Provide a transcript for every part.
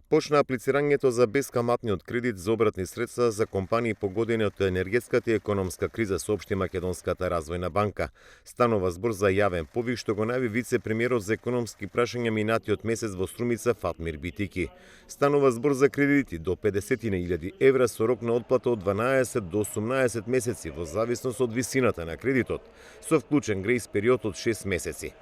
Почна аплицирањето за бескаматниот кредит за обратни средства за компании погодени од енергетската и економска криза, соопшти Македонската развојна банка. Станува збор за јавен повик што го најави вице-премиерот за економски прашања минатиот месец во Струмица Фатмир Битики. Станува збор за кредити до 50.000 евра со рок на отплата од 12 до 18 месеци во зависност од висината на кредитот, со вклучен грејс период од 6 месеци.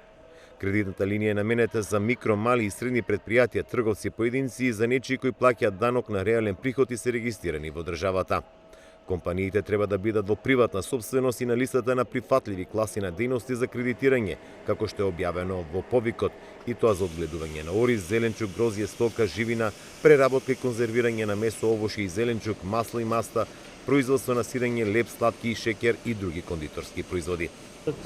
Кредитната линија е наменета за микро, мали и средни предпријатија, трговци поединци и за нечии кои плаќаат данок на реален приход и се регистрирани во државата. Компаниите треба да бидат во приватна собственост и на листата на прифатливи класи на дејности за кредитирање, како што е објавено во повикот, и тоа за одгледување на ориз, зеленчук, грозје, стока, живина, преработка и конзервирање на месо, овошје и зеленчук, масло и маста, производство на сирење, леп, сладки и шеќер и други кондиторски производи.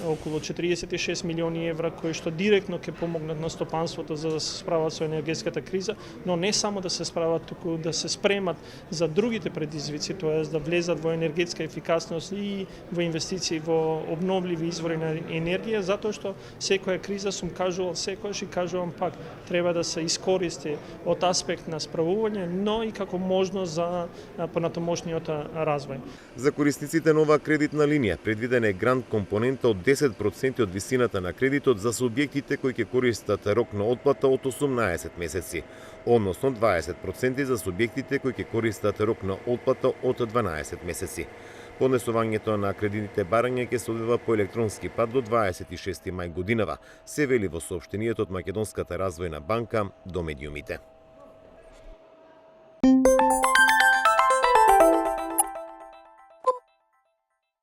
Околу 46 милиони евра кои што директно ќе помогнат на стопанството за да се справат со енергетската криза, но не само да се справат, туку да се спремат за другите предизвици, тоа е да влезат во енергетска ефикасност и во инвестиции во обновливи извори на енергија, затоа што секоја криза, сум кажувал секојаш и кажувам пак, треба да се искористи од аспект на справување, но и како можност за понатамошниот развој. За корисниците на оваа кредитна линија предвидена е грант компонента од 10% од висината на кредитот за субјектите кои ќе користат рок на отплата од 18 месеци, односно 20% за субјектите кои ќе користат рок на отплата од 12 месеци. Поднесувањето на кредитните барања ќе се одвива по електронски пат до 26 мај годинава, се вели во соопштението од Македонската развојна банка до медиумите.